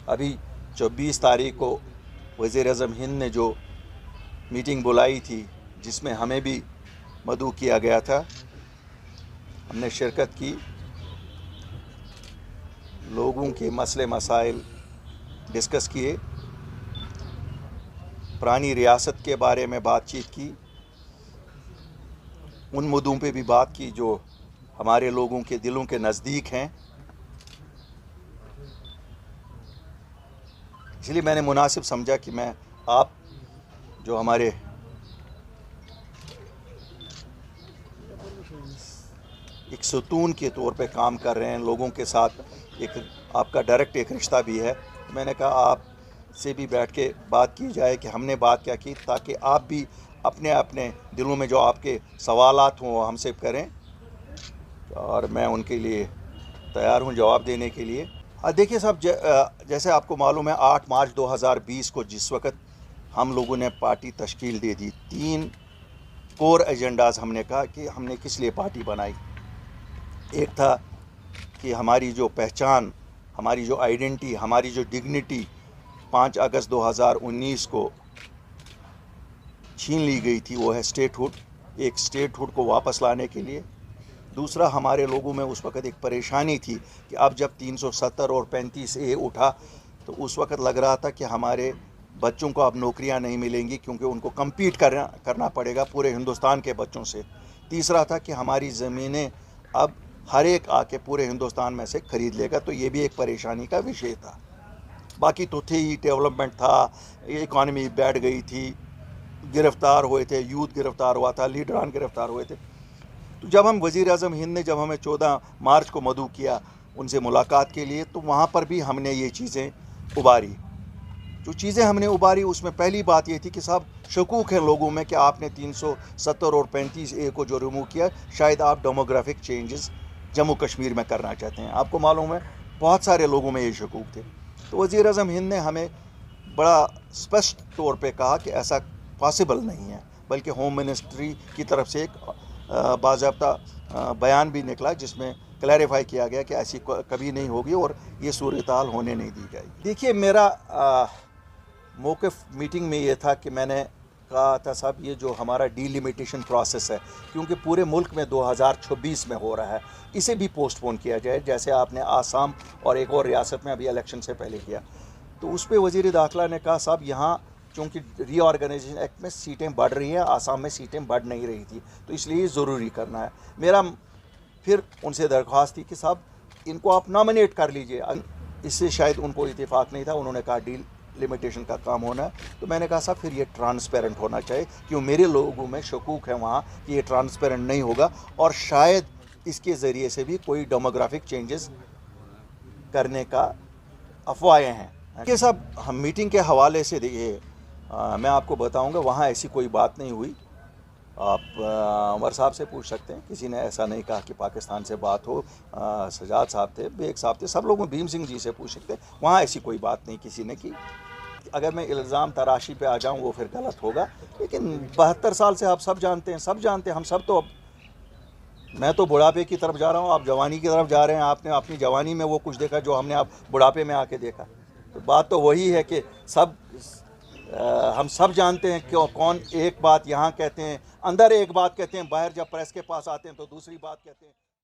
अभी 24 तारीख को वज़ीर-ए-आज़म हिंद ने जो मीटिंग बुलाई थी, जिसमें हमें भी मदऊ किया गया था, हमने शिरकत की, लोगों के मसले मसाइल डिस्कस किए, पुरानी रियासत के बारे में बातचीत की, उन मुद्दों पे भी बात की जो हमारे लोगों के दिलों के नज़दीक हैं। इसलिए मैंने मुनासिब समझा कि मैं आप जो हमारे एक सुतून के तौर पे काम कर रहे हैं, लोगों के साथ एक आपका डायरेक्ट एक रिश्ता भी है, तो मैंने कहा आप से भी बैठ के बात की जाए कि हमने बात क्या की, ताकि आप भी अपने अपने दिलों में जो आपके सवालात हों वो हमसे करें, और मैं उनके लिए तैयार हूं जवाब देने के लिए। देखिए साहब, जैसे आपको मालूम है 8 मार्च 2020 को जिस वक्त हम लोगों ने पार्टी तश्कील दे दी, 3 कोर एजेंडाज़ हमने कहा कि हमने किस लिए पार्टी बनाई। एक था कि हमारी जो पहचान, हमारी जो आइडेंटिटी, हमारी जो डिग्निटी 5 अगस्त 2019 को छीन ली गई थी, वो है स्टेटहुड, एक स्टेटहुड को वापस लाने के लिए। दूसरा, हमारे लोगों में उस वक़्त एक परेशानी थी कि अब जब 370 और 35A उठा तो उस वक़्त लग रहा था कि हमारे बच्चों को अब नौकरियां नहीं मिलेंगी, क्योंकि उनको कम्पीट करना पड़ेगा पूरे हिंदुस्तान के बच्चों से। तीसरा था कि हमारी ज़मीनें अब हर एक आके पूरे हिंदुस्तान में से ख़रीद लेगा, तो ये भी एक परेशानी का विषय था। बाकी तो थे ही, डेवलपमेंट था, इकॉनमी बैठ गई थी, गिरफ़्तार हुए थे, यूथ गिरफ़्तार हुआ था, लीडरान गिरफ़्तार हुए थे। तो जब हम वज़ीर-ए-आज़म हिंद ने जब हमें 14 मार्च को मदऊ किया उनसे मुलाकात के लिए, तो वहाँ पर भी हमने ये चीज़ें उबारी। जो चीज़ें हमने उबारी उसमें पहली बात ये थी कि साहब, शकूक है लोगों में कि आपने 370 और 35A को जो रिमूव किया, शायद आप डेमोग्राफिक चेंजेस जम्मू कश्मीर में करना चाहते हैं। आपको मालूम है बहुत सारे लोगों में ये शकूक थे। तो वज़ीर-ए-आज़म हिंद ने हमें बड़ा स्पष्ट तौर पे कहा कि ऐसा पॉसिबल नहीं है, बल्कि होम मिनिस्ट्री की तरफ से एक बाज़ाब्ता बयान भी निकला जिसमें क्लैरिफाई किया गया कि ऐसी कभी नहीं होगी और ये सूरत-ए-हाल होने नहीं दी जाएगी। देखिए, मेरा मौक़िफ़ मीटिंग में ये था कि मैंने कहा था साहब, ये जो हमारा डीलिमिटेशन प्रोसेस है, क्योंकि पूरे मुल्क में 2026 में हो रहा है, इसे भी पोस्टपोन किया जाए, जैसे आपने आसाम और एक और रियासत में अभी इलेक्शन से पहले किया। तो उस पर वज़ीर दाखिला ने कहा साहब, यहाँ चूँकि रीऑर्गेनाइजेशन एक्ट में सीटें बढ़ रही हैं, आसाम में सीटें बढ़ नहीं रही थी, तो इसलिए ज़रूरी करना है। मेरा फिर उनसे दरख्वास्त थी कि साहब, इनको आप नॉमिनेट कर लीजिए। इससे शायद उनको इत्तेफाक नहीं था, उन्होंने कहा डील लिमिटेशन का काम होना है। तो मैंने कहा साहब, फिर ये ट्रांसपेरेंट होना चाहिए, क्यों मेरे लोगों में शकूक है वहाँ कि ये ट्रांसपेरेंट नहीं होगा, और शायद इसके ज़रिए से भी कोई डेमोग्राफिक चेंजेस करने का अफवाहें हैं कि साहब, हम मीटिंग के हवाले से देखिए, मैं आपको बताऊंगा वहाँ ऐसी कोई बात नहीं हुई। आप उमर साहब से पूछ सकते हैं, किसी ने ऐसा नहीं कहा कि पाकिस्तान से बात हो। सजाद साहब थे, बेग साहब थे, सब लोगों, भीम सिंह जी से पूछ सकते हैं, वहाँ ऐसी कोई बात नहीं किसी ने की। अगर मैं इल्ज़ाम तराशी पे आ जाऊँ वो फिर गलत होगा, लेकिन 72 साल से आप सब जानते हैं, हम सब तो, अब मैं तो बुढ़ापे की तरफ जा रहा हूँ, आप जवानी की तरफ जा रहे हैं। आपने अपनी जवानी में वो कुछ देखा जो हमने आप बुढ़ापे में आके देखा। तो बात तो वही है कि सब हम सब जानते हैं क्यों कौन एक बात यहाँ कहते हैं, अंदर एक बात कहते हैं, बाहर जब प्रेस के पास आते हैं तो दूसरी बात कहते हैं।